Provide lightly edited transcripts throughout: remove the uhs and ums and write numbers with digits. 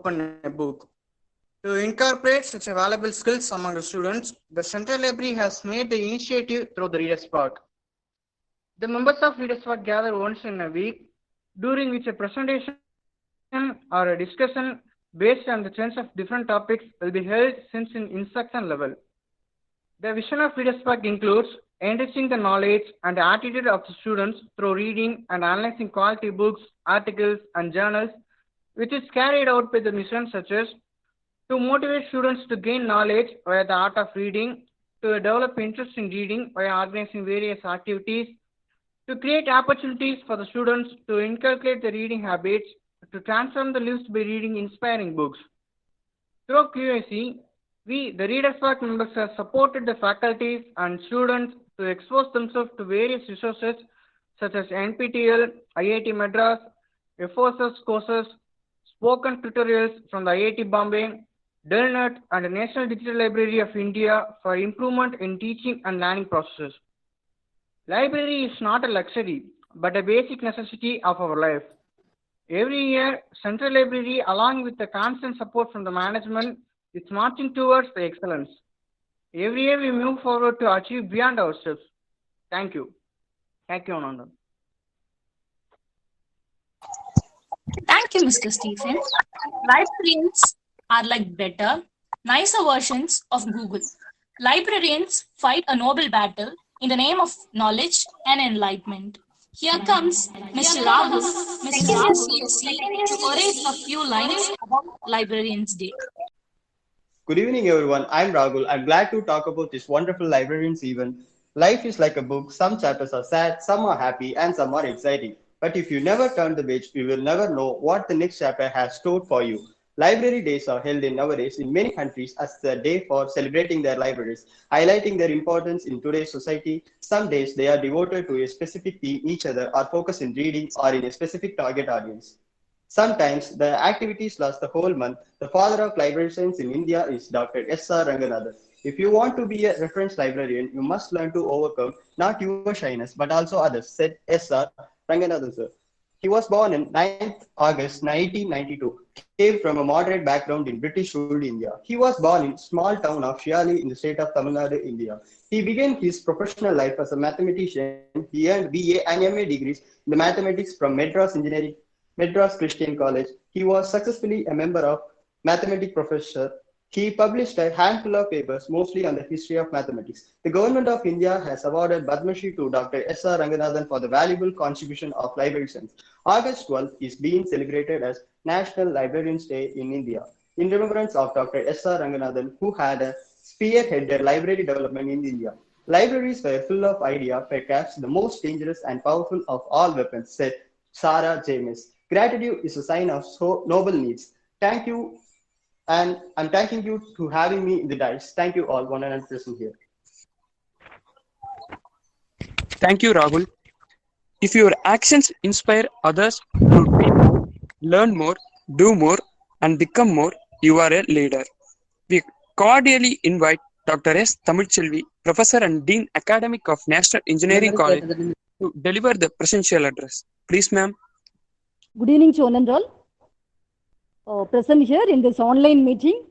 open a book. To incorporate such a valuable skills among the students, the Central Library has made the initiative through the Readers Park. The members of Readers Park gather once in a week, during which a presentation or a discussion based on the trends of different topics will be held since in instruction level. The vision of Readers Park includes enriching the knowledge and attitude of the students through reading and analyzing quality books, articles, and journals, which is carried out by the mission such as to motivate students to gain knowledge via the art of reading, to develop interest in reading by organizing various activities, to create opportunities for the students to inculcate the reading habits, to transform the lives by reading inspiring books. Through QAC, we, the Readers Park members, have supported the faculties and students to expose themselves to various resources such as NPTEL, IIT Madras, FOSS courses, spoken tutorials from the IIT Bombay, DELNET, and the National Digital Library of India for improvement in teaching and learning processes. Library is not a luxury, but a basic necessity of our life. Every year, Central Library, along with the constant support from the management, is marching towards the excellence. Every year, we move forward to achieve beyond ourselves. Thank you. Thank you, Ananda. Thank you, Mr. Stephen. Librarians are like better, nicer versions of Google. Librarians fight a noble battle in the name of knowledge and enlightenment. Here comes Mr. Rahul, second year CSC, to orate a few lines about Librarians Day. Good evening, everyone. I'm Rahul. I'm glad to talk about this wonderful librarians event. Life is like a book. Some chapters are sad, some are happy, and some are exciting. But if you never turn the page, you will never know what the next chapter has stored for you. Library days are held nowadays in many countries as the day for celebrating their libraries, highlighting their importance in today's society. Some days they are devoted to a specific theme, each other are focused in reading or in a specific target audience. Sometimes the activities last the whole month. The father of library science in India is Dr. S.R. Ranganathan. If you want to be a reference librarian, you must learn to overcome not your shyness but also others, said S.R. Ranganathan, sir. He was born on 9th August 1992, came from a moderate background in British ruled India. He was born in small town of Shiali in the state of Tamil Nadu, India. He began his professional life as a mathematician. He earned BA and MA degrees in the mathematics from Madras Christian College. He was successfully a member of mathematics professor. He published a handful of papers, mostly on the history of mathematics. The government of India has awarded Padma Shri to Dr. S.R. Ranganathan for the valuable contribution of library science. August 12th is being celebrated as National Librarians Day in India, in remembrance of Dr. S.R. Ranganathan, who had spearheaded library development in India. Libraries were full of ideas, perhaps the most dangerous and powerful of all weapons, said Sarah James. Gratitude is a sign of so noble needs. Thank you, and I'm thanking you to having me in the dice. Thank you all, 100% here. Thank you, Rahul. If your actions inspire others to read more, learn more, do more, and become more, you are a leader. We cordially invite Dr. S. Tamilchelvi, Professor and Dean Academic of National Engineering College, to deliver the presidential address. Please, ma'am. Good evening to one and all. Present here in this online meeting.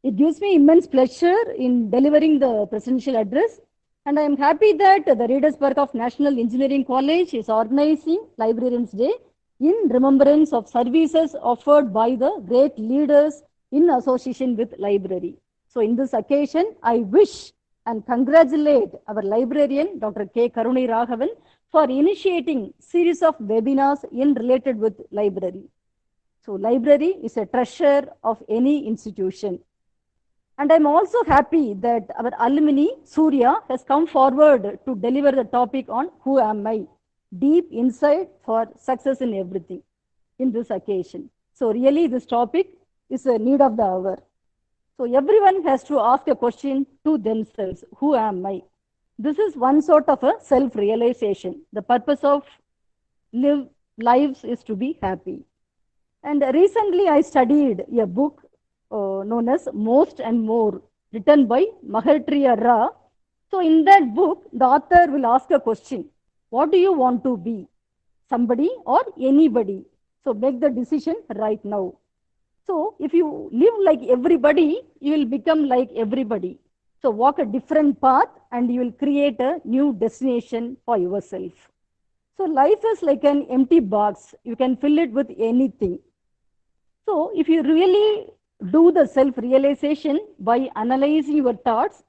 It gives me immense pleasure in delivering the presidential address, and I am happy that the Readers Park of National Engineering College is organizing Librarians Day in remembrance of services offered by the great leaders in association with library. So in this occasion, I wish and congratulate our librarian, Dr. K. Karunai Raghavan, for initiating series of webinars in related with library. So library is a treasure of any institution. And I'm also happy that our alumni, Surya, has come forward to deliver the topic on Who Am I? Deep insight for success in everything in this occasion. So really this topic is a need of the hour. So everyone has to ask a question to themselves, who am I? This is one sort of a self-realization. The purpose of lives is to be happy. And recently I studied a book known as Most and More, written by Mahartriya Ra. So in that book, the author will ask a question. What do you want to be? Somebody or anybody? So make the decision right now. So if you live like everybody, you will become like everybody. So walk a different path and you will create a new destination for yourself. So life is like an empty box. You can fill it with anything. So if you really do the self-realization by analyzing your thoughts,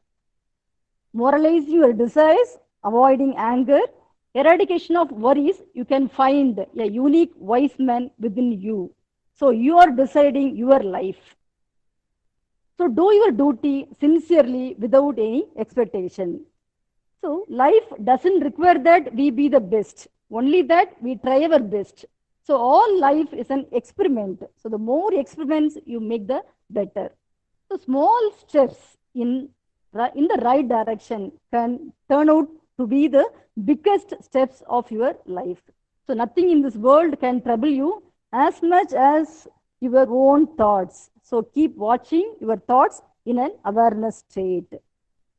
moralizing your desires, avoiding anger, eradication of worries, you can find a unique wise man within you. So you are deciding your life. So do your duty sincerely without any expectation. So life doesn't require that we be the best, only that we try our best. So all life is an experiment. So the more experiments you make, the better. So small steps in the right direction can turn out to be the biggest steps of your life. So nothing in this world can trouble you as much as your own thoughts. So keep watching your thoughts in an awareness state.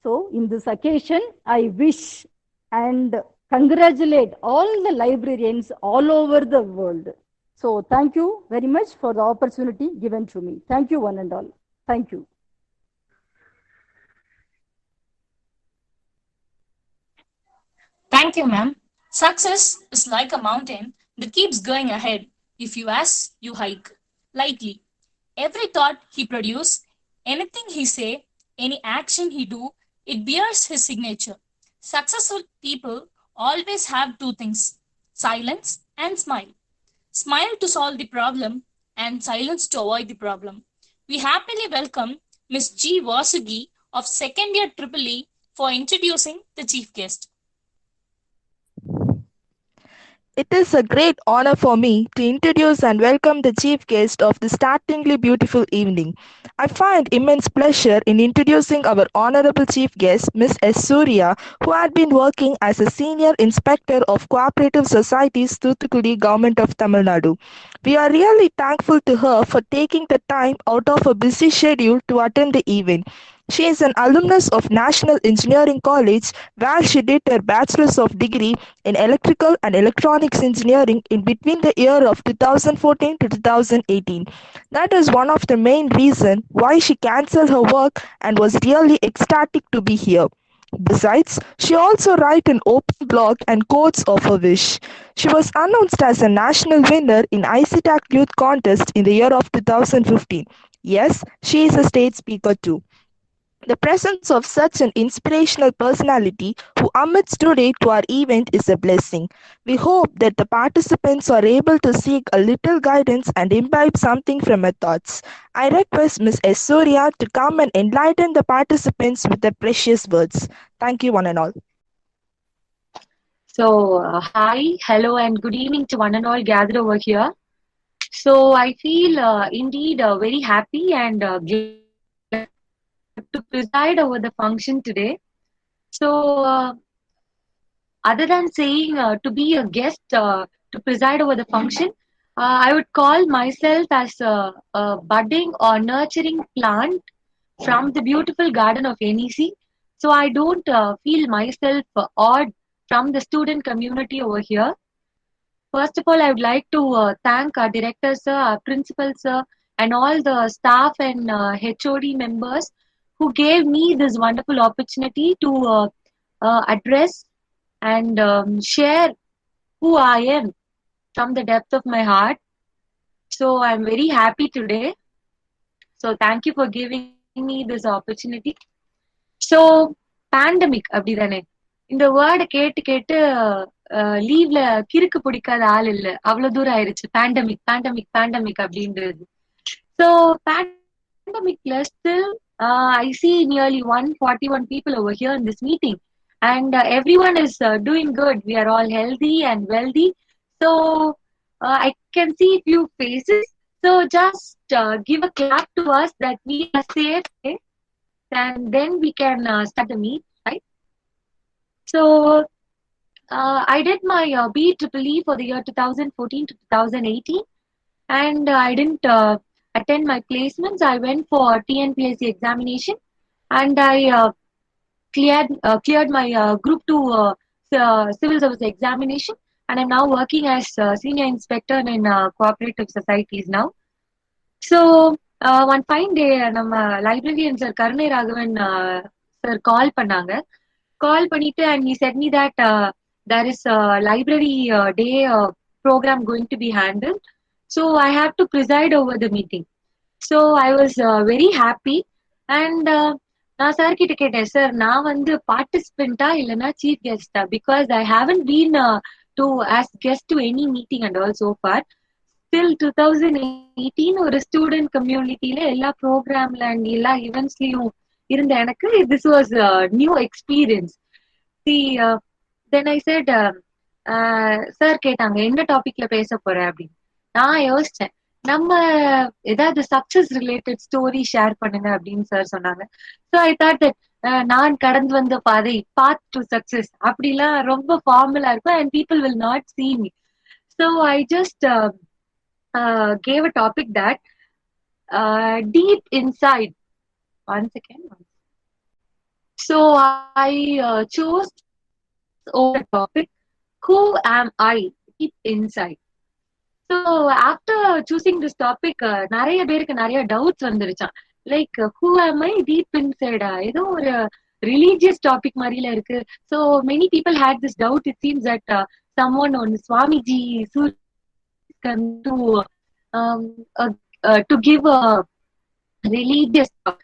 So in this occasion, I wish and congratulate all the librarians all over the world. So thank you very much for the opportunity given to me. Thank you one and all. Thank you. Thank you, ma'am. Success is like a mountain that keeps going ahead. If you ask, you hike lightly. Every thought he produce, anything he say, any action he do, it bears his signature. Successful people always have two things: silence and smile. Smile to solve the problem and silence to avoid the problem. We happily welcome Ms. G. Vasugi of second year Triple E for introducing the chief guest. It is a great honor for me to introduce and welcome the chief guest of this startlingly beautiful evening. I find immense pleasure in introducing our honorable chief guest, Ms. S. Surya, who had been working as a senior inspector of cooperative societies, Thoothukudi, Government of Tamil Nadu. We are really thankful to her for taking the time out of a busy schedule to attend the event. She is an alumnus of National Engineering College, where she did her bachelor's of degree in electrical and electronics engineering in between the year of 2014 to 2018. That is one of the main reasons why she cancelled her work and was really ecstatic to be here. Besides, she also writes an open blog and quotes of her wish. She was announced as a national winner in ICTAC Youth Contest in the year of 2015. Yes, she is a state speaker too. The presence of such an inspirational personality who admits today to our event is a blessing. We hope that the participants are able to seek a little guidance and imbibe something from her thoughts. I request Ms. S. Surya to come and enlighten the participants with her precious words. Thank you, one and all. So, hi, hello, and good evening to one and all gathered over here. So, I feel indeed very happy and glad to preside over the function today. So, other than saying to be a guest to preside over the function, I would call myself as a budding or nurturing plant from the beautiful garden of NEC. So, I don't feel myself odd from the student community over here. First of all, I would like to thank our director, sir, our principal, sir, and all the staff and HOD members who gave me this wonderful opportunity to address and share who I am from the depth of my heart. So I'm very happy today. So thank you for giving me this opportunity. So pandemic அப்படிதானே இந்த வேர்டை கேட்டு கேட்டு லீவ்ல கிறுக்கு பிடிக்காத ஆள் இல்ல, அவ்வளவு தூரம் ஆயிருச்சு. பேண்டமிக் பேண்டமிக் பேண்டமிக் அப்படின்றது. So pandemicல still I see nearly 141 people over here in this meeting, and everyone is doing good. We are all healthy and wealthy. So I can see few faces. So just give a clap to us that we are safe, okay? And then we can start the meet, right? So I did my BEEE for the year 2014 to 2018, and I didn't attend my placements. I went for TNPSC examination, and I cleared my Group 2 civil service examination, and I'm now working as senior inspector in cooperative societies now. So one fine day நம்ம librarian sir கருணை Raghavan sir call பண்ணாங்க. கால் பண்ணிட்டு and he said me that there is a library day program going to be handled, so I have to preside over the meeting. So I was very happy and நான் sir கிட்ட கேட்டேன், sir நான் வந்து பார்ட்டிசிபெண்டா இல்லைன்னா chief கெஸ்டா, because I haven't been to as guest to any meeting and all so far. Still 2018 ஒரு student கம்யூனிட்டியில எல்லா ப்ரோக்ராம்ல அண்ட் எல்லா ஈவெண்ட்ஸ்லயும் இருந்த எனக்கு this was new experience. Then I set, sir கேட்டாங்க என்ன டாபிக்ல பேச போற அப்படின்னு. நான் யோசிச்சேன், நம்ம ஏதாவது சக்சஸ் ரிலேட்டட் ஸ்டோரி ஷேர் பண்ணுங்க அப்படின்னு சார் சொன்னாங்க. ஸோ ஐ தாட் தட் நான் கடந்து வந்த பாதை பாத் டு சக்சஸ் அப்படிலாம் ரொம்ப ஃபார்மலா இருக்கும் and people will not see me. So I just gave a topic that deep inside. One second. So I chose over topic, who am I deep inside. So after choosing this topic, நிறைய பேருக்கு நிறைய doubts வந்துருச்சான். Like who am I deep inside, ஏதோ ஒரு religious topic மாதிரில இருக்கு. So many people had this doubt. It seems that someone on Swamiji to give a religious talk.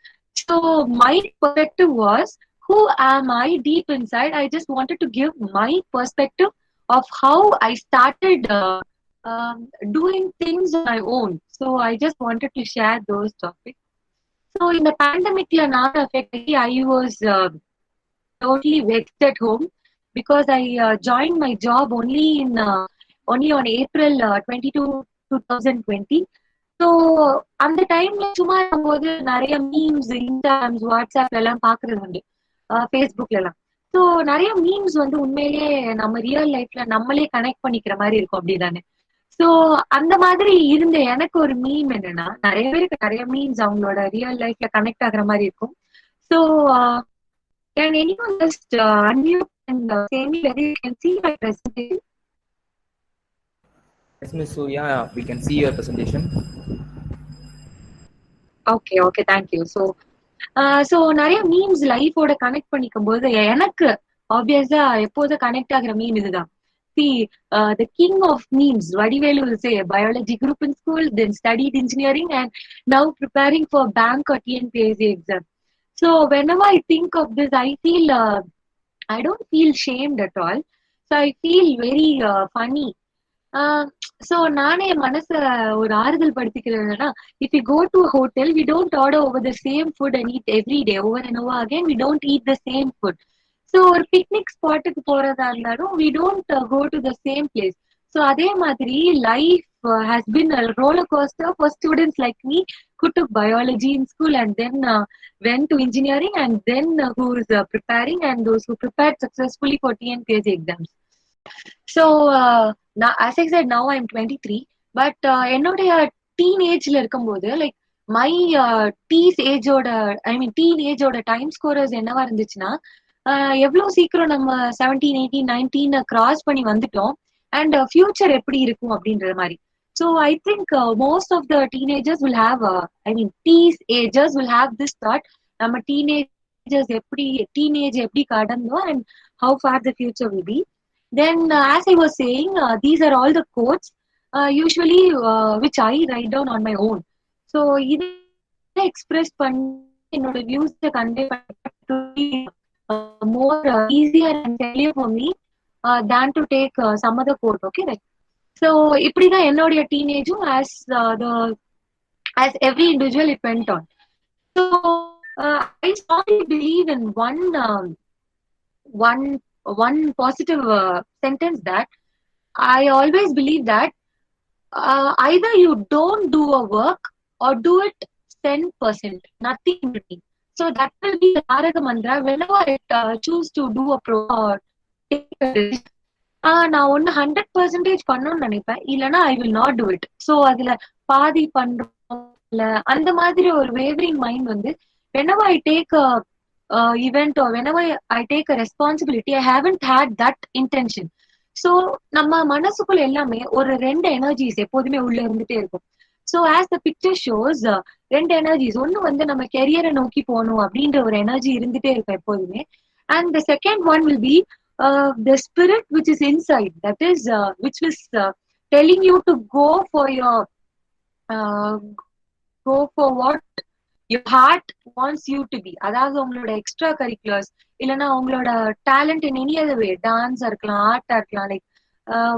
So my perspective was, who am I deep inside? I just wanted to give my perspective of how I started doing things on my own. So I just wanted to share those topics. So in the pandemic, I was totally vexed at home because I joined my job only on April 22, 2020. So அந்த டைம்ல சும்மா போது நிறைய memes Instagrams வாட்ஸ்அப்ல எல்லாம் பாக்குறது உண்டு, ஃபேஸ்புக்ல எல்லாம். ஸோ நிறைய மீம்ஸ் வந்து உண்மையிலேயே நம்ம ரியல் லைஃப்ல நம்மளே கனெக்ட் பண்ணிக்கிற மாதிரி இருக்கும், அப்படிதானே? ஸோ அந்த மாதிரி இருந்த எனக்கு ஒரு மீம் என்னன்னா, நிறைய பேருக்கு நிறைய மீம்ஸ் அவங்களோட ரியல் லைஃப்ல கனெக்ட் ஆகுற மாதிரி இருக்கும். So can anyone just unmute and say me whether you can see my presentation? Yes, Ms. Surya, we can see your presentation. Okay, thank you. So நிறைய மீம்ஸ் லைஃபோட கனெக்ட் பண்ணிக்கும் போது எனக்கு ஆப்வியஸா எப்போதும் கனெக்ட் ஆகுற மீம் இதுதான். See, the king of memes, Vadivelu will say, biology group in school, then studied engineering and now preparing for bank or TNPSC exam. So whenever I think of this, I feel I don't feel shamed at all. So I feel very funny. So நானே மனச ஒரு ஆறுதல் படுத்திக்கிறதுனா, if we go to a hotel, we don't order over the same food and eat every day over and over again. We don't eat the same food. So ஒரு picnic ஸ்பாட்டுக்கு போறதா இருந்தாலும் we don't go to the same place. So அதே மாதிரி life has been a roller coaster for students like me who took biology in school and then went to engineering and then who is preparing and those who prepared successfully for TNPSC exams. So now, as I said, now I'm 23, but என்னோடைய டீனேஜ்ல இருக்கும்போது like my டீனேஜோட time scorers என்னவா இருந்துச்சுன்னா, எவ்வளவு சீக்கிரம் நம்ம 17, 18, 19 cross பண்ணி வந்துட்டோம் and future எப்படி இருக்கும் அப்படின்ற மாதிரி. So I think most of the teenagers will have, teenagers will have this thought, நம்ம teenagers teenage எப்படி கடந்தோம் and how far the future will be. Then as I was saying, these are all the quotes usually which I write down on my own. So இதை express பண்ணி என்னோட வியூஸை convey பண்ணி more easier and clear for me than to take some other quote. Okay, right? So இப்படிதான் என்னோடைய டீனேஜும் as every individual it went on. So I strongly believe in one positive sentence that I always believe that either you don't do a work or do it 10%, nothing in between. So that will be the Taraga mantra whenever I choose to do a pro or take a risk. நான் ஒன்னு 100% பண்ணணும்னு நினைப்பேன், இல்லைன்னா I will not do it. So அதுல பாதி பண்றோம் இல்ல அந்த மாதிரி ஒரு வேவரிங் மைண்ட் வந்து whenever I take a event or whenever I take a responsibility, I haven't had that intention. So நம்ம மனசுக்குள்ள எல்லாமே ஒரு ரெண்டு எனர்ஜிஸ் எப்போதுமே உள்ள இருந்துட்டே இருக்கும். So as the picture shows ரெண்டு எனர்ஜிஸ், ஒன்று வந்து நம்ம கெரியரை நோக்கி போகணும் அப்படின்ற ஒரு எனர்ஜி இருந்துட்டே இருக்கும் எப்போதுமே. And the second one will be the spirit which is inside, that is which is telling you to go for your what your heart wants you to be. அதாவது உங்களோட எக்ஸ்ட்ரா கரிக்குலர்ஸ் இல்லைன்னா உங்களோட talent in any other way, டான்ஸா இருக்கலாம், ஆர்ட்டா இருக்கலாம், like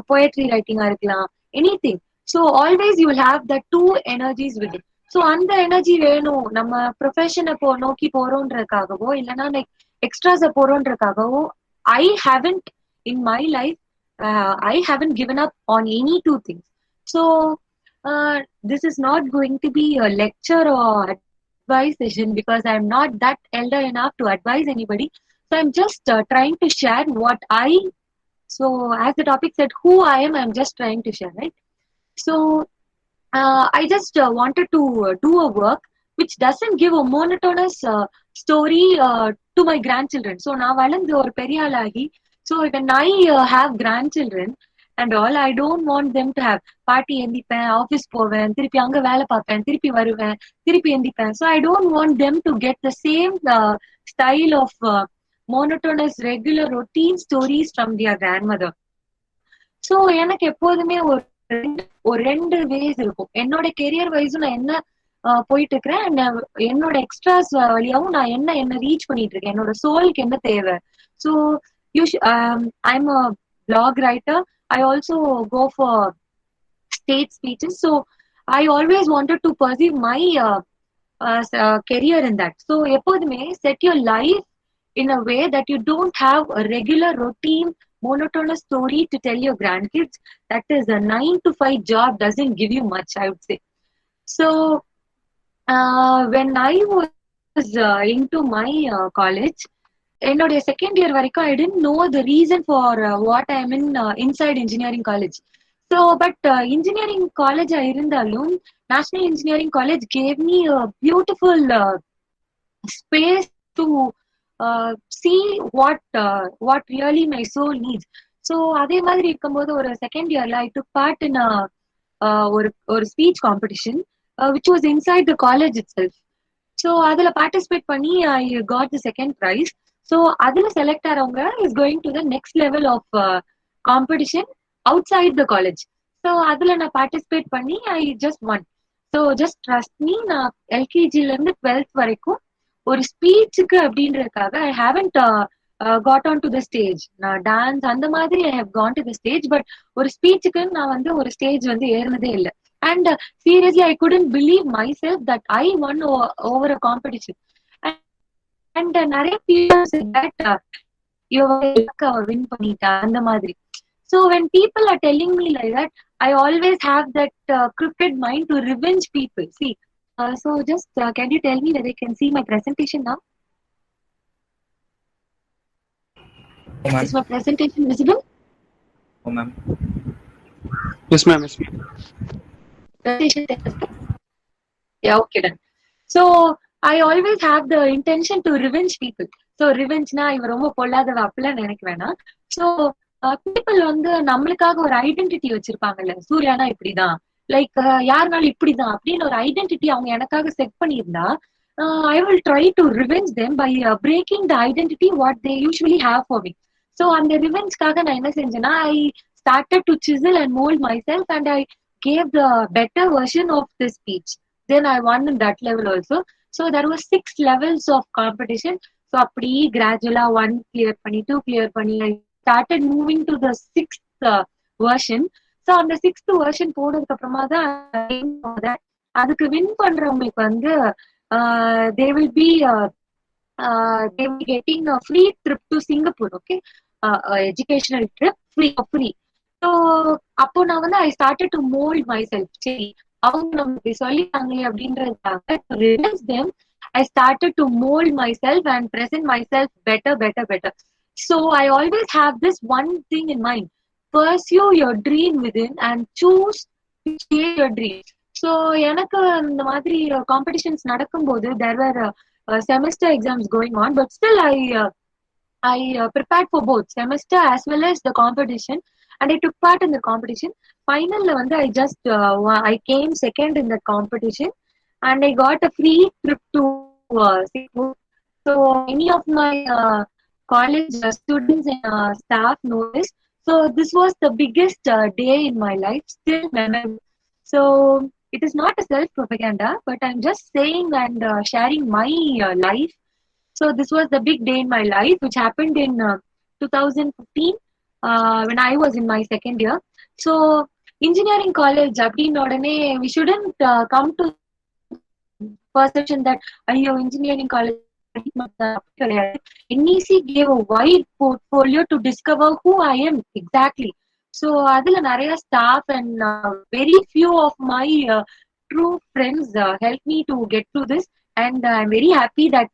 poetry ரைட்டிங்கா இருக்கலாம், any thing. So always you will have the two energies with it. So அந்த எனர்ஜி வேணும். நம்ம ப்ரொஃபஷனை நோக்கி போறோன்றதுக்காகவோ இல்லைன்னா லைக் எக்ஸ்ட்ராஸை போறோன்றதுக்காகவோ I haven't in my life I haven't given up on any two things. So this is not going to be a lecture or advice session because I'm not that elder enough to advise anybody. So I'm just trying to share what so as the topic said, who I am, I'm just trying to share, right? So I just wanted to do a work which doesn't give a monotonous story to my grandchildren. So na valandu or periyalagi, so when I have grandchildren and all, I don't want them to have party endipén, office poven, thirupi anga vela paapen, thirupi varuven, thirupi endipén. So I don't want them to get the same style of monotonous regular routine stories from their grandmother. So எனக்கு எப்போதுமே ஒரு ரெண்டு ways இருக்கும். என்னோட career வைஸும் நான் என்ன போயிட்டு இருக்கிறேன், என்னோட எக்ஸ்ட்ராஸ் வழியாவும் நான் என்ன ரீச் பண்ணிட்டு இருக்கேன், என்னோட சோலுக்கு என்ன தேவை. So I'm a blog writer. I also go for state speeches. So I always wanted to pursue my career in that. So எப்போதுமே set your life in a way that you don't have a regular routine monotonous story to tell your grandkids. That is a 9 to 5 job doesn't give you much, I would say. So when I was into my college, என்னுடைய second year வரைக்கும் I didn't know the reason for what I am in inside engineering college. So but engineering காலேஜா இருந்தாலும் national engineering college gave me a beautiful space to see what really my soul needs. So அதே மாதிரி இருக்கும்போது ஒரு second இயர்ல ஐ டுக் part in ஒரு speech competition which was inside the college itself. So அதுல participate பண்ணி I got the second prize. So அதுல select ஆறவங்க is going to the next level of competition outside the college. So அதுல நான் participate பண்ணி I just won. So just trust me, நான் எல்கேஜில இருந்து 12th வரைக்கும் ஒரு ஸ்பீச்சுக்கு அப்படின்றதுக்காக I haven't got on to the stage. நான் டான்ஸ் அந்த மாதிரி I have can to the stage, but ஒரு ஸ்பீச்சுக்கு நான் வந்து ஒரு ஸ்டேஜ் வந்து ஏறினதே இல்லை. And seriously, I couldn't believe myself that I won over a competition. And நிறைய people said that you win பண்ணிட்டா அந்த மாதிரி. So when people are telling me like that, I always have that crooked mind to revenge people. See, so just can you tell me whether you can see my presentation now? Oh, ma'am. Is my presentation visible? Oh, ma'am. Yes, ma'am. Yes, ma'am. Yeah, okay, done. So I always have the intention to revenge people. So revenge na இவ ரொம்ப பொல்லாதவ அப்படிலாம் நினைக்க வேணாம். So people வந்து நம்மளுக்காக ஒரு identity வச்சிருப்பாங்கல்ல, சூர்யானா இப்படிதான், like யாருனாலும் இப்படிதான் அப்படின்னு ஒரு ஐடென்டிட்டி அவங்க எனக்காக செட் பண்ணியிருந்தா I will try to revenge them by breaking the identity what they usually have for me. So அந்த ரிவெஞ்ச்காக நான் என்ன செஞ்சேன்னா I started to chisel and mold myself and I gave the better version of the speech. Then I won in that level also. So there were 6 levels of competition. So அப்படி gradually 1 clear பண்ணி 2 clear பண்ணி I started moving to the 6th version. So அந்த 6th version போனதுக்கு அப்புறமா தான் அதுக்கு win பண்றவங்களுக்கு வந்து they will be getting a free trip to Singapore. Okay, educational trip free. So அப்போ நான் வந்து I started to mold myself. சரி, அவங்க நமக்கு சொல்லிட்டாங்களே அப்படின்றதுக்காக to revenge them, I started to mold myself and present myself better. So I always have this one thing in mind: pursue your dream within and choose to chase your dream. So எனக்கு இந்த மாதிரி competitions நடக்கும்போது there were semester exams going on, but still I prepared for both semester as well as the competition. and I took part in the competition. Final I came second in the competition, and I got a free trip to Singapore. So many of my college students and staff know this. So this was the biggest day in my life, still memorable. So it is not a self propaganda, but I'm just saying and sharing my life. So this was the big day in my life, which happened in 2015 when I was in my second year. So engineering college, we shouldn't come to perception that engineering college. NEC gave a wide portfolio to discover who I am exactly. So adula nariya staff and very few of my true friends helped me to get through this, and I'm very happy that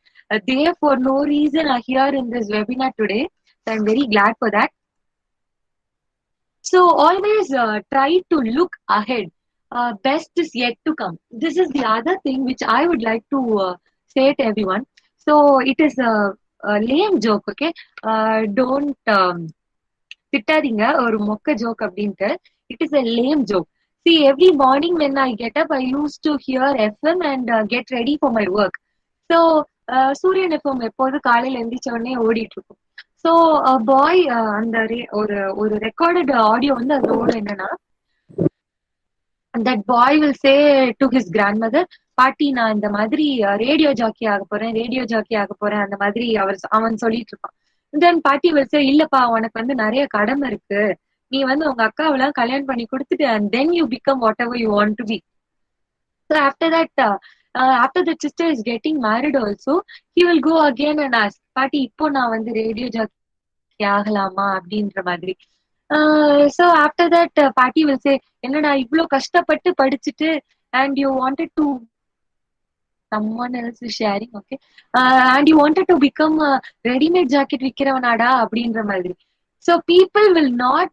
they for no reason are here in this webinar today. So I'm very glad for that. So always try to look ahead. Best is yet to come. This is the other thing which I would like to say to everyone. So it is a lame joke, okay? Don't திட்டாதீங்க ஒரு மொக்க joke அப்படின்ட்டு. It is a lame joke. See, every morning when I get up, I used to hear FM and get ready for my work. So சூரியன் FM எப்போது காலையில எந்திரிச்ச உடனே ஓடிட்டு இருக்கும். ஸோ பாய் அந்த ஒரு ரெக்கார்டட் ஆடியோ வந்து அதுல ஓடும் என்னன்னா, that boy will say to his grandmother, பாட்டி நான் இந்த மாதிரி ரேடியோ ஜாக்கி ஆக போறேன் அந்த மாதிரி அவன் சொல்லிட்டு இருப்பான். தென் பாட்டி will say, இல்லப்பா உனக்கு வந்து நிறைய கடமை இருக்கு, நீ வந்து உங்க அக்காவெல்லாம் கல்யாணம் பண்ணி கொடுத்துட்டு and then you become whatever you want to be. So after that, after the sister is getting married also, he will go again and ask, பாட்டி இப்போ நான் வந்து ரேடியோ ஜாக்கி ஆகலாமா அப்படின்ற மாதிரி. So after that, பாட்டி will say, என்னடா இவ்ளோ கஷ்டப்பட்டு படிச்சுட்டு and you wanted to someone else is sharing, okay, and you wanted to become a ready-made jacket விக்கிறவனாடா அப்படின்ற மாதிரி. So people will not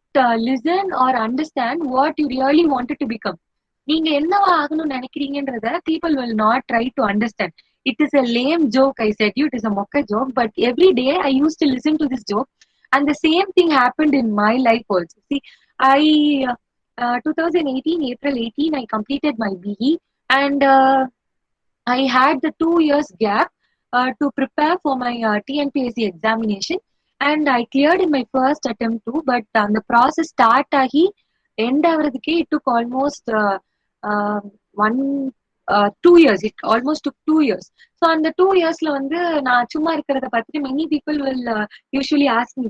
listen or understand what you really wanted to become. நீங்க என்னவா ஆகணும்னு நினைக்கிறீங்கன்றத people will not try to understand. It is a lame joke, I said you, it is a mocka joke, but every day I used to listen to this joke, and the same thing happened in my life also. See, I 2018 April 18 I completed my BE, and I had the 2 years gap to prepare for my TNPSC examination, and I cleared in my first attempt too, but the process start ஆகி end ஆகிறதுக்கே it took almost 2 years. It almost took 2 years. So அந்த 2 yearsல வந்து நான் சும்மா இருக்கிறத பார்த்துட்டு many people will usually ask me,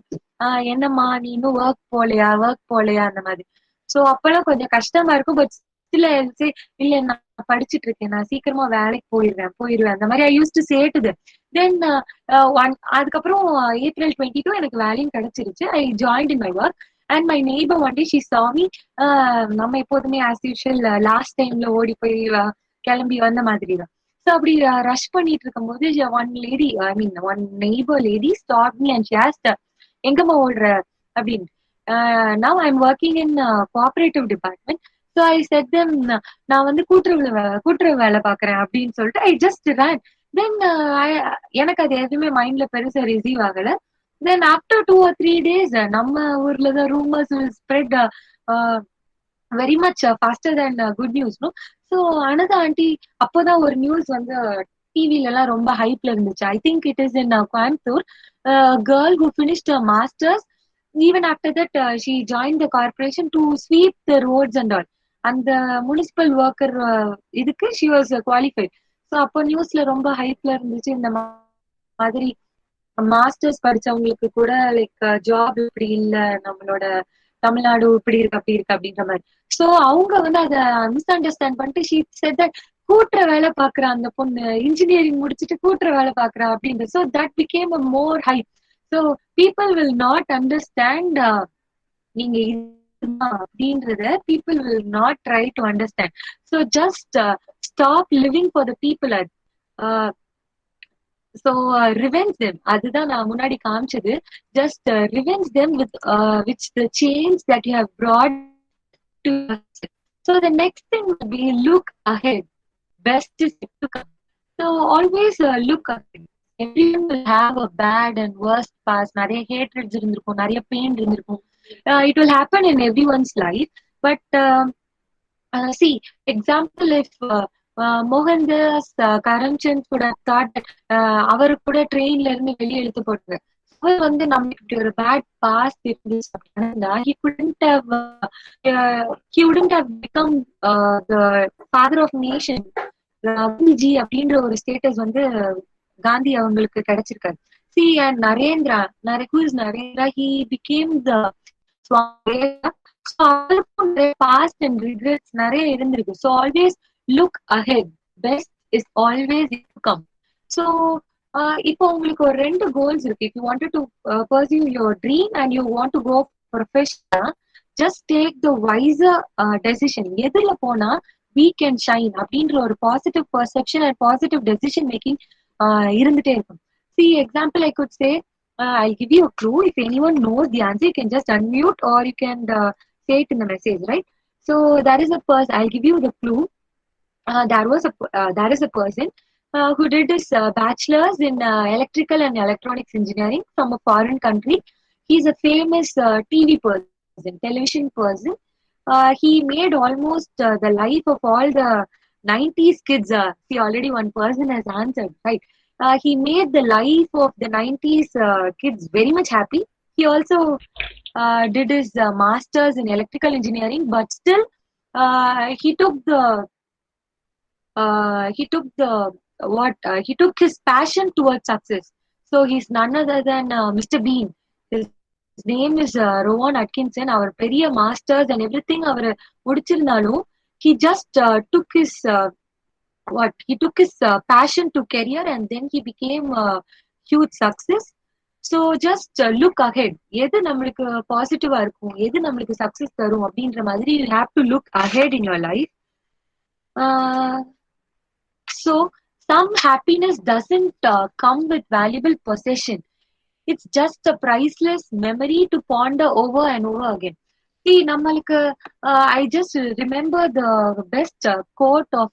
என்னம்மா நீ இன்னும் ஒர்க் போலையா அந்த மாதிரி. ஸோ அப்பெல்லாம் கொஞ்சம் கஷ்டமா இருக்கும், பட் ஸ்டில் இல்ல நான் படிச்சுட்டு இருக்கேன், நான் சீக்கிரமா வேலைக்கு போயிடுவேன் அந்த மாதிரி I used to say to them. Then அதுக்கப்புறம் April 22 எனக்கு வேலையும் கிடைச்சிருச்சு. I joined in my work, and my neighbor one day she saw me. நம்ம எப்போதுமே as usual லாஸ்ட் டைம்ல ஓடி போய் கிளம்பி வந்த மாதிரி தான். ஸோ அப்படி ரஷ் பண்ணிட்டு இருக்கும் போது one neighbor lady stopped me and she asked, எங்கம்மா ஓடுற அப்படின்னு. Now I'm working in cooperative department. So I said them, நான் வந்து கூட்டுறவு வேலை பாக்குறேன் அப்படின்னு சொல்லிட்டு I just ran. Then எனக்கு அது எதுவுமே மைண்ட்ல பெருசா ரிசீவ் ஆகல. Then after 2 or 3 days, நம்ம ஊர்ல தான் rumors will spread very much faster than good news, no? So another auntie, அப்போதான் ஒரு நியூஸ் வந்து டிவில எல்லாம் ரொம்ப ஹைப்ல இருந்துச்சு. I think it is in Coimbatore. Girl who finished her masters, even after that she joined the corporation to sweep the roads and all. அந்த municipal worker இதுக்கு she was qualified. So அப்போ நியூஸ்ல ரொம்ப ஹைப்ல இருந்துச்சு, இந்த மாதிரி மாஸ்டர்ஸ் படிச்சவங்களுக்கு கூட லைக் ஜாப் இப்படி இல்ல, நம்மளோட தமிழ்நாடு இப்படி இருக்கு அப்படி இருக்கு அப்படின்ற மாதிரி. ஸோ அவங்க வந்து அதை மிஸ் அண்டர்ஸ்டாண்ட் பண்ணிட்டு she said that கூட்டுற வேலை பாக்குற அந்த பொண்ணு இன்ஜினியரிங் முடிச்சுட்டு கூட்டுற வேலை பாக்குறா அப்படின்ற. So that became a more hype. So people will not understand நீங்க அப்படின்றத people will not try to understand. So just stop living for the people. So revenge them. அதுதான் நான் முன்னாடி காமிச்சது. Just revenge them with the change that you have brought to us. So the next thing will be look ahead. Best is to come. So always look ahead. Everyone will have a bad and worst past. நிறைய hatreds இருந்திருக்கும், நிறைய pain இருந்திருக்கும். It will happen in everyone's life. But see, example, if Mohandas Karamchand could have thought that அவர் கூட ட்ரெயின்ல இருந்து வெளியே இழுத்து போட்டாங்க, அவர் வந்து நம்மளுக்கு இப்படி ஒரு பேட் பாஸ்ட் இருந்துச்சு அப்படின்னா he wouldn't have become the father of nation. G அப்படின்ற ஒரு ஸ்டேட்டஸ் வந்து காந்தி அவங்களுக்கு கிடைச்சிருக்காரு. See, and who is Narendra, he became the Swami. So அவருக்கும் நிறைய past and regrets நிறைய இருந்திருக்கு. So always look ahead. Best is always to come. So இப்போ உங்களுக்கு ஒரு 2 goals இருக்கு. If you wanted to pursue your dream and you want to go professional, just take the wiser decision. எதுல போனா we can shine அப்படின்ற ஒரு positive perception and positive decision making இருந்துட்டே இருக்கும். See, example, I could say, I'll give you a clue. If anyone knows the answer, you can just unmute or you can say it in the message, right? So there is a person. I'll give you the clue. There is a person who did his bachelor's in electrical and electronics engineering from a foreign country. He's a famous TV person, television person. He made almost the life of all the 90s kids. See, already one person has answered, right? He made the life of the 90s kids very much happy. He also did his master's in electrical engineering, but still he took his passion towards success. So he's none other than Mr. Bean. His name is Rowan Atkinson. Our பெரிய masters and everything our முடிச்சிருந்தாலும் he just took his passion to career, and then he became a huge success. So just look ahead. எது நம்மளுக்கு பாசிட்டிவா இருக்கும், எது நம்மளுக்கு success தரும் அப்படின்ற மாதிரி you have to look ahead in your life. So some happiness doesn't come with valuable possession. It's just a priceless memory to ponder over and over again. See, நம்மளுக்கு I just remember the best quote of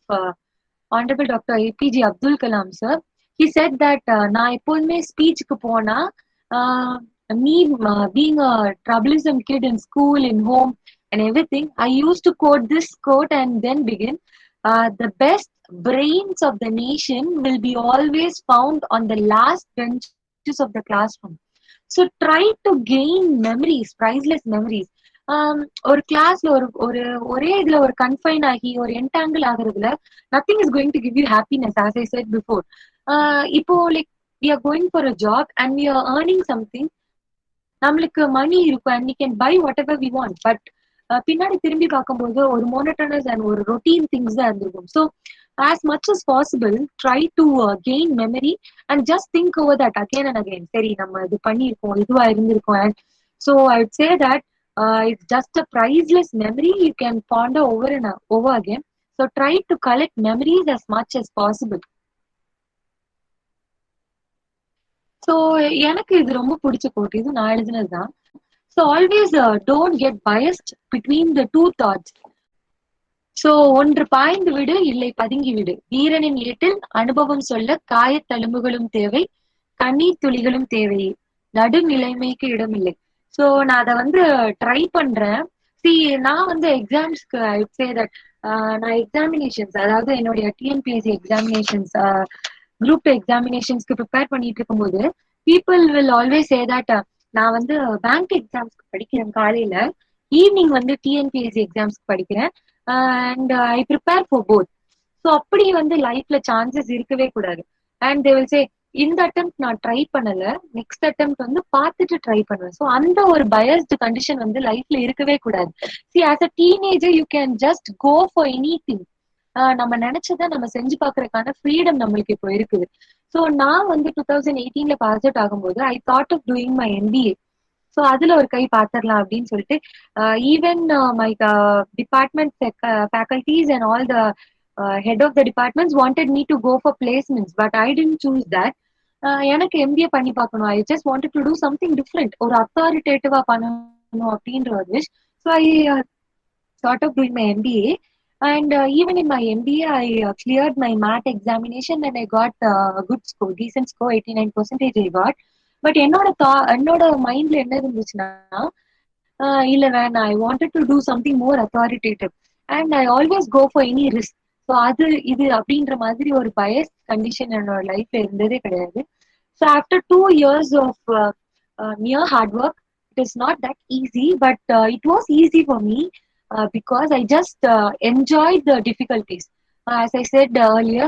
Honorable Dr. APJ Abdul Kalam sir. He said that நான் எப்போதுமே ஸ்பீச்சுக்கு போனா me being a troublesome kid in school, in home and everything, I used to quote this quote and then begin, the best brains of the nation will be always found on the last benches of the classroom. So try to gain memories, priceless memories. ஒரு கிளாஸ்ல ஒரே இதுல ஒரு confine ஆகி ஒரு entangle ஆகுறதுல nothing is going to give you happiness, as I said before. இப்போ like we are going for a job and we are earning something, நம்மளுக்கு மணி இருக்கும் and we can buy whatever we want, but பின்னாடி திரும்பி பார்க்கும்போது ஒரு monotonous and ஒரு routine things தான் இருந்திருக்கும். So as much as possible try to gain memory and just think over that again and again. சரி, நம்ம இது பண்ணியிருக்கோம், இதுவா இருந்திருக்கோம். And so I would say that it's just a priceless memory you can ponder over and over again. So try to collect memories as much as possible. So எனக்கு இது ரொம்ப பிடிச்ச கோட், இது நான் எழுதினது தான். So always don't get biased between the two thoughts. So ஒன்று பாய்ந்து விடு, இல்லை பதுங்கி விடு. வீரனின் ஏட்டில் அனுபவம் சொல்ல காயத்தழும்புகளும் தேவை, கண்ணீர் துளிகளும் தேவை, நடுநிலைமைக்கு இடமில்லை. ஸோ நான் அதை வந்து ட்ரை பண்றேன். நான் வந்து எக்ஸாம்ஸ்க்கு ஐ வுட் சே தட் நான் எக்ஸாமினேஷன்ஸ், அதாவது என்னுடைய டிஎன்பிஎஸ்சி எக்ஸாமினேஷன்ஸ், குரூப் 2 எக்ஸாமினேஷன்ஸ்க்கு ப்ரிப்பேர் பண்ணிட்டு இருக்கும்போது people will always say that நான் வந்து பேங்க் எக்ஸாம்ஸ்க்கு படிக்கிறேன் காலையில, ஈவினிங் வந்து டிஎன்பிஎஸ்சி எக்ஸாம்ஸ்க்கு படிக்கிறேன் and I prepare for both. So அப்படி வந்து லைஃப்ல சான்சஸ் இருக்கவே கூடாது. அண்ட் தே வில் சே இந்த அட்டெம்ப்ட் நான் ட்ரை பண்ணல, நெக்ஸ்ட் அட்டெம்ப்ட் வந்து பார்த்துட்டு ட்ரை பண்ணுவேன். ஸோ அந்த ஒரு பயஸ்டு கண்டிஷன் வந்து லைஃப்ல இருக்கவே கூடாது. As a teenager you can just go for anything. நம்ம நினைச்சதை நம்ம செஞ்சு பாக்குறதுக்கான ஃப்ரீடம் நம்மளுக்கு இப்போ இருக்குது. ஸோ நான் வந்து 2018 பாஸ் அவுட் ஆகும்போது I thought of doing my MBA. So அதுல ஒரு கை பாத்திரலாம் அப்படின்னு சொல்லிட்டு even my department faculties and all the head of the departments wanted me to go for placements, but I didn't choose that. எனக்கு MBA பண்ணி பார்க்கணும், I just wanted to do something different, ஒரு authoritative-ஆ பண்ணணும் அப்படின்ற ஒரு wish. So I thought of doing my MBA, and even in my MBA I cleared my math examination and I got a good score, decent score, 89% I got. But என்னோட மைண்ட்ல என்ன இருந்துச்சுன்னா, இல்ல வேணாம், I wanted to do something more authoritative and I always go for any risk. So அது இது அப்படின்ற மாதிரி ஒரு பயஸ் கண்டிஷன் என்னோட லைஃப்ல இருந்ததே கிடையாது. So after 2 years of near hard work, it is not that easy, but it was easy for me because I just enjoyed the difficulties. As I said earlier,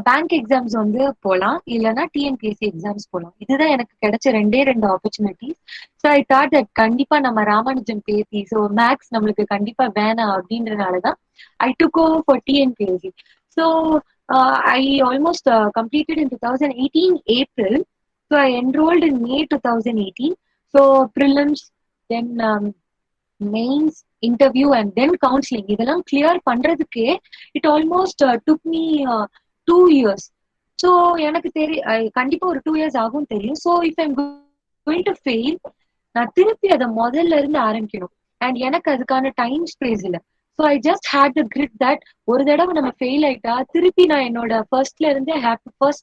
bank exams வந்து போகலாம், இல்லைன்னா TNPSC exams போகலாம். இதுதான் எனக்கு கிடைச்ச ரெண்டு opportunities. So I thought that கண்டிப்பா நம்ம ராமானுஜம் பேசி, ஸோ மேக்ஸ் நம்மளுக்கு கண்டிப்பா வேணாம் அப்படின்றனாலதான் I took over for TNPSC. So I almost completed in 2018 April. So I enrolled in May 2018. So prelims, then mains, interview, and then counseling. இதெல்லாம் clear பண்றதுக்கே it almost took me 2 years. So எனக்கு கண்டிப்பா ஒரு 2 years ஆகும் தெரியும். So if I'm going to fail, நான் திருப்பி அதை முதல்ல இருந்து ஆரம்பிக்கணும். அண்ட் எனக்கு அதுக்கான டைம் ஸ்பேஸ் இல்லை. So I just had the grit that ஒரு தடவை நம்ம ஃபெயில் ஆயிட்டா திருப்பி நான் என்னோட ஃபர்ஸ்ட்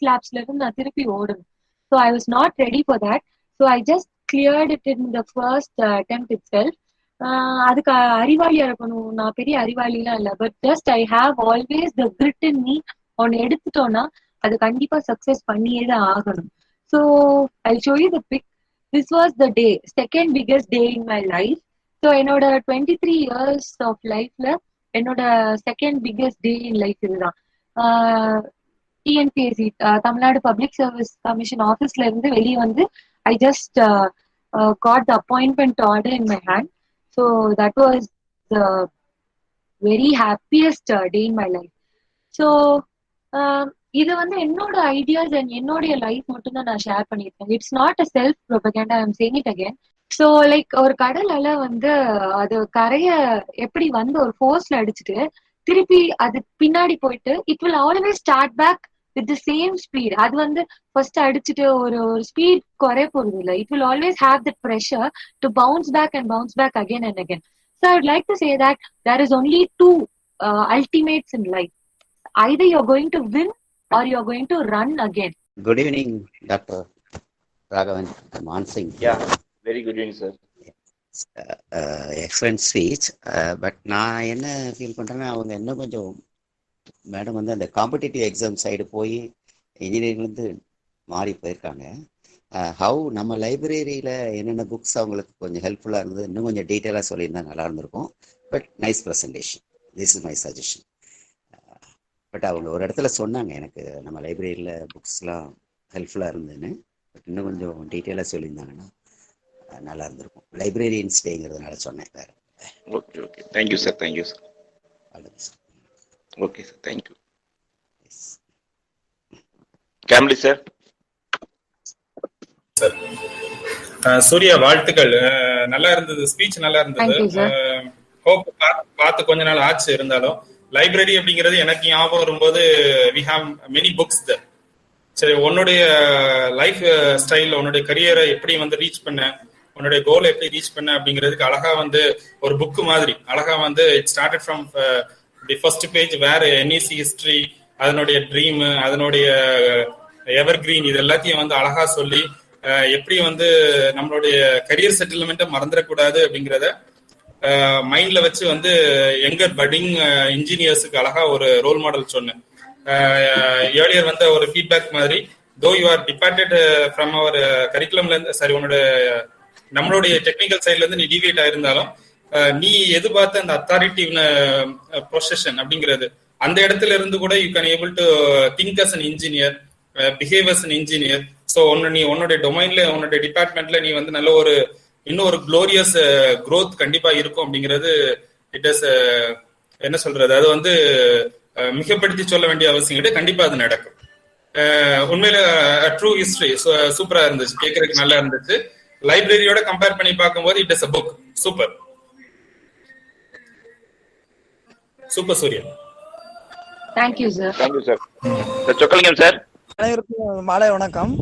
லேப்ஸ்ல இருந்து நான் திருப்பி ஓடணும். So I was not ready for that. So I just cleared it in the first attempt itself. அதுக்கு அறிவாளியா இருக்கணும், நான் பெரிய அறிவாளிலாம் இல்லை, but just I have always the grit in me. ஒன்னு எடுத்துட்டோம்னா அது கண்டிப்பா சக்சஸ் பண்ணியே தான் ஆகணும். So I show you the pic. This was the day, second biggest day in my life. So என்னோட 23 years ஆஃப் லைஃப்ல என்னோட second biggest day in life இதுதான். TNPSC Tamil Nadu public service commission ஆஃபீஸ்ல இருந்து வெளியே வந்து I just got the appointment order in my hand. So that was the very happiest day in my life. So இது வந்து என்னோட ஐடியாஸ் அண்ட் என்னோடைய life மட்டும் தான் நான் ஷேர் பண்ணியிருக்கேன். It's not a self propaganda, I am saying it again. So like ஒரு கடல் அலை வந்து அது கரைய எப்படி வந்து ஒரு ஃபோர்ஸ்ல அடிச்சுட்டு திருப்பி அது பின்னாடி போயிட்டு it will always start back with the same speed. அது வந்து ஃபர்ஸ்ட் அடிச்சுட்டு ஒரு ஸ்பீட் குறைய போறது இல்லை. It will always have that pressure to bounce back and bounce back again and again. So I would like to say that there is only two ultimates in life. Either you're going to win or you're going to run again. Good evening, Dr. Raghavan Mansingh. Yeah, very good evening, sir. Excellent speech. But நான் என்ன feel பண்ணுறேன்னா, அவங்க இன்னும் கொஞ்சம் madam வந்து அந்த competitive exam side போய் இன்ஜினியரிங்லேருந்து மாறி போயிருக்காங்க. ஹவு நம்ம லைப்ரரியில் என்னென்ன புக்ஸ் அவங்களுக்கு கொஞ்சம் ஹெல்ப்ஃபுல்லாக இருந்தது இன்னும் கொஞ்சம் டீட்டெயிலாக சொல்லியிருந்தா நல்லா இருந்திருக்கும். But nice presentation, this is my suggestion. But அவங்க ஒரு இடத்துல சொன்னாங்க எனக்கு நம்ம லைப்ரரியில் புக்ஸ்லாம் ஹெல்ப்ஃபுல்லாக இருந்ததுன்னு. பட் இன்னும் கொஞ்சம் டீட்டெயிலாக சொல்லியிருந்தாங்கன்னா நல்லா இருந்திருக்கும். லைப்ரரியன் ஸ்டேங்கிறதுனால சொன்னேன். வேறு okay okay, thank you sir, thank you sir. நல்லது சார். Okay sir, thank you. கேம்லி சார். சூர்யா, வாழ்த்துக்கள். நல்லா இருந்தது, ஸ்பீச் நல்லா இருந்தது. ஹோப் பார்த்து கொஞ்ச நாள் ஆச்சு. இருந்தாலும் லைப்ரரி அப்படிங்கிறது எனக்கு ஞாபகம் வரும்போது வி ஹாவ் மெனி புக்ஸ் தேர். சரி, உன்னுடைய லைஃப் ஸ்டைல், உன்னுடைய கரியரை எப்படி வந்து ரீச் பண்ண, உன்னுடைய கோலை எப்படி ரீச் பண்ண அப்படிங்கிறதுக்கு அழகா வந்து ஒரு புக்கு மாதிரி அழகா வந்து it started from the first page where NEC history, அதனுடைய ட்ரீம், அதனுடைய எவர் கிரீன், இது எல்லாத்தையும் வந்து அழகா சொல்லி எப்படி வந்து நம்மளுடைய கரியர் செட்டில்மெண்ட்டை மறந்துடக்கூடாது அப்படிங்கிறத மைண்ட்ல வச்சு வந்து யங்கர் பட்டிங் இன்ஜினியர்ஸுக்கு அழகா ஒரு ரோல் மாடல் சொன்னேன். ஏர்லியர் வந்து ஒரு ஃபீட்பேக் மாதிரி, தோ யூ ஆர் டிபார்டட் ஃப்ரம் அவர் கரிக்குலம்ல இருந்து, சரி உன்னோட நம்மளுடைய டெக்னிக்கல் சைட்ல இருந்து நீ டிவியேட் ஆயிருந்தாலும் நீ எதிர்பார்த்த அந்த அத்தாரிட்டிவ் ப்ரொசஷன் அப்படிங்கிறது அந்த இடத்துல இருந்து கூட you can able to think as an engineer, behave as an engineer. So நீ உன்னுடைய டொமைன்ல, உன்னுடைய டிபார்ட்மெண்ட்ல நீ வந்து நல்ல ஒரு இன்னும் ஒரு குளோரியஸ் growth கண்டிப்பா இருக்கும் அப்படிங்கிறது இட் இஸ் என்ன சொல்றது, அது வந்து மிகப்படுத்தி சொல்ல வேண்டிய அவசியம் கிடையாது. கண்டிப்பா அது நடக்கும். உண்மையில ட்ரூ ஹிஸ்டரி சூப்பரா இருந்துச்சு, கேட்கறதுக்கு நல்லா இருந்துச்சு. லைப்ரரியோட கம்பேர் பண்ணி பார்க்கும்போது it is a book. Super super Surya. Thank you sir. Thank you sir. Chockalingam sir. அனைவருக்கும் மாலை வணக்கம்.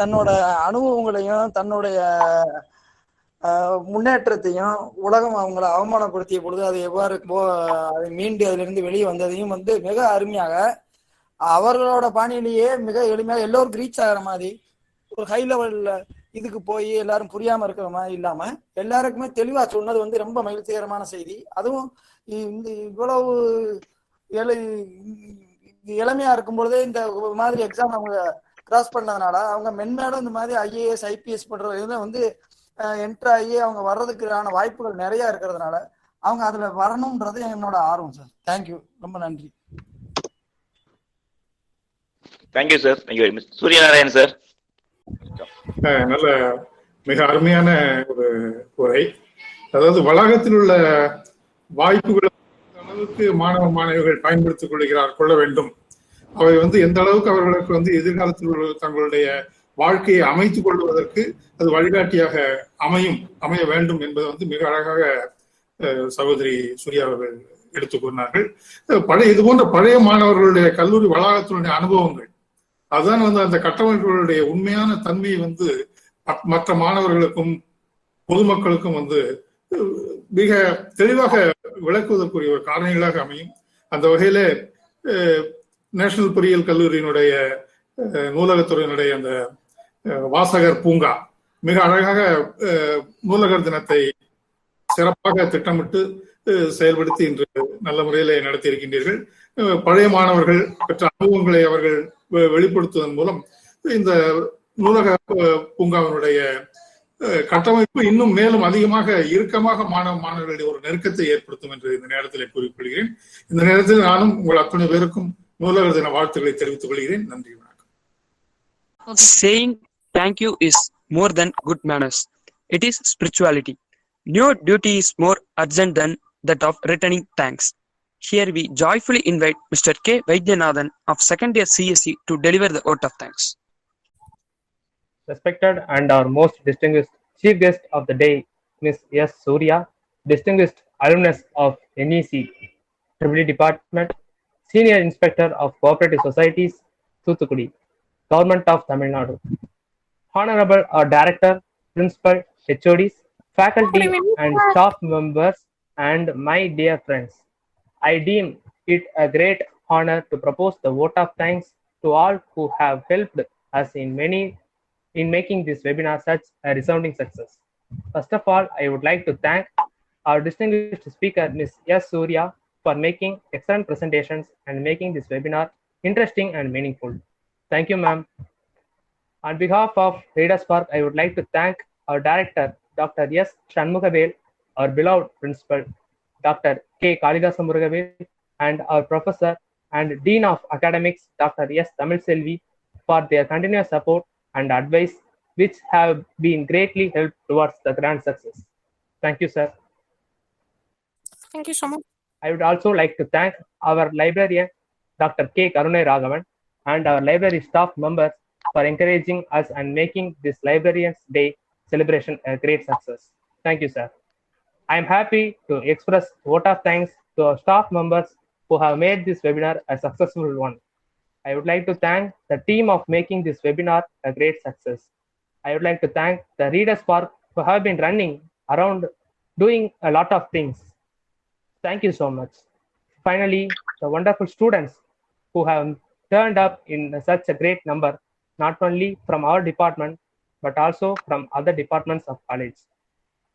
தன்னோட அனுபவங்களையும் தன்னுடைய முன்னேற்றத்தையும் உலகம் அவங்களை அவமானப்படுத்திய பொழுது அது எவ்வாறு அதை மீண்டு அதிலிருந்து வெளியே வந்ததையும் வந்து மிக அருமையாக அவர்களோட பாணியிலேயே மிக எளிமையாக எல்லோருக்கும் ரீச் ஆகிற மாதிரி ஒரு ஹை லெவல்ல இதுக்கு போய் எல்லாரும் புரியாம இருக்கிற மாதிரி இல்லாம எல்லாருக்குமே தெளிவா சொன்னது வந்து ரொம்ப மகிழ்ச்சிகரமான செய்தி. அதுவும் இந்த இவ்வளவு இளமையா இருக்கும் பொழுதே இந்த மாதிரி எக்ஸாம் அவங்க கிராஸ் பண்ணதுனால அவங்க மென்மேலும் இந்த மாதிரி IAS IPS பண்ற இதுல வந்து என்ட்ரு ஆகி அவங்க வர்றதுக்கான வாய்ப்புகள் நிறைய இருக்கிறதுனால அவங்க அதுல வரணும்ன்றது என்னோட ஆர்வம் சார். தேங்க்யூ, ரொம்ப நன்றி. Thank you sir, thank you very much. Suryanarayan sir. நல்ல மிக அருமையான ஒரு உரை. அதாவது வளாகத்தில் உள்ள வாய்ப்புகள் அளவுக்கு மாணவ மாணவிகள் பயன்படுத்திக் கொள்ள வேண்டும், அவை வந்து எந்த அளவுக்கு அவர்களுக்கு வந்து எதிர்காலத்தில் தங்களுடைய வாழ்க்கையை அமைத்துக் கொள்வதற்கு அது வழிகாட்டியாக அமைய வேண்டும் என்பது வந்து மிக அழகாக சகோதரி சூர்யா அவர்கள் எடுத்துக் கூறினார்கள். இது போன்ற பழைய மாணவர்களுடைய கல்லூரி வளாகத்தினுடைய அனுபவங்கள் அதுதான் வந்து அந்த கட்டமைப்புகளுடைய உண்மையான தன்மையை வந்து மற்ற மாணவர்களுக்கும் பொதுமக்களுக்கும் வந்து மிக தெளிவாக விளக்குவதற்குரிய ஒரு காரணிகளாக அமையும். அந்த வகையில நேஷனல் பொறியியல் கல்லூரியினுடைய நூலகத்துறையினுடைய அந்த வாசகர் பூங்கா மிக அழகாக நூலகர் தினத்தை சிறப்பாக திட்டமிட்டு செயல்படுத்தி இன்று நல்ல முறையில நடத்தி இருக்கின்றீர்கள். பழைய மாணவர்கள் பெற்ற அனுபவங்களை அவர்கள் வெளிப்படுத்துவதன் மூலம் இந்த நூலக பூங்காவினுடைய கட்டமைப்பு இன்னும் மேலும் அதிகமாக இறுக்கமாக மாணவர்களுடைய ஒரு நெருக்கத்தை ஏற்படுத்தும் என்று இந்த நேரத்தில் கூறிக்கொள்கிறேன். இந்த நேரத்தில் நானும் உங்கள் அத்தனை பேருக்கும் நூலகர் தின வாழ்த்துக்களை தெரிவித்துக் கொள்கிறேன். நன்றி, வணக்கம். Saying thank you is more than good manners. It is spirituality. No duty is more urgent than that of returning thanks. Here we joyfully invite Mr. K. Vaidyanathan of second year CSE to deliver the vote of thanks. Respected and our most distinguished chief guest of the day, Ms. S. Surya, distinguished alumnus of NEC Tribal Department, Senior Inspector of Cooperative Societies, Thuthukudi, Government of Tamil Nadu, Honorable Director, Principal, HODs, faculty and staff members, and my dear friends, I deem it a great honor to propose the vote of thanks to all who have helped us in making this webinar such a resounding success. First of all, I would like to thank our distinguished speaker, Ms. S. Surya, for making excellent presentations and making this webinar interesting and meaningful. Thank you, ma'am. On behalf of Readers Park, I would like to thank our director, Dr. S. Shanmugavel, our beloved principal, Dr. K. Kalidasa Murugavel, and our professor and Dean of Academics, Dr. S. Tamil Selvi, for their continuous support and advice, which have been greatly helped towards the grand success. Thank you, sir. Thank you so much. I would also like to thank our librarian, Dr. K. Karunai Raghavan, and our library staff members for encouraging us and making this Librarians Day celebration a great success. Thank you, sir. I am happy to express vote of thanks to our staff members who have made this webinar a successful one. I would like to thank the team of making this webinar a great success. I would like to thank the Readers Park who have been running around doing a lot of things. Thank you so much. Finally, the wonderful students who have turned up in such a great number, not only from our department, but also from other departments of college.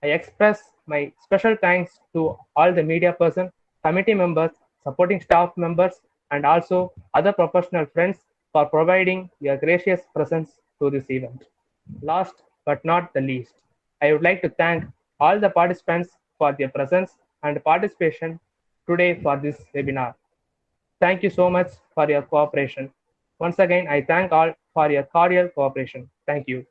I express my special thanks to all the media person, committee members, supporting staff members, and also other professional friends for providing your gracious presence to this event. Last but not the least, I would like to thank all the participants for their presence and participation today for this webinar. Thank you so much for your cooperation. Once again, I thank all for your cordial cooperation. Thank you.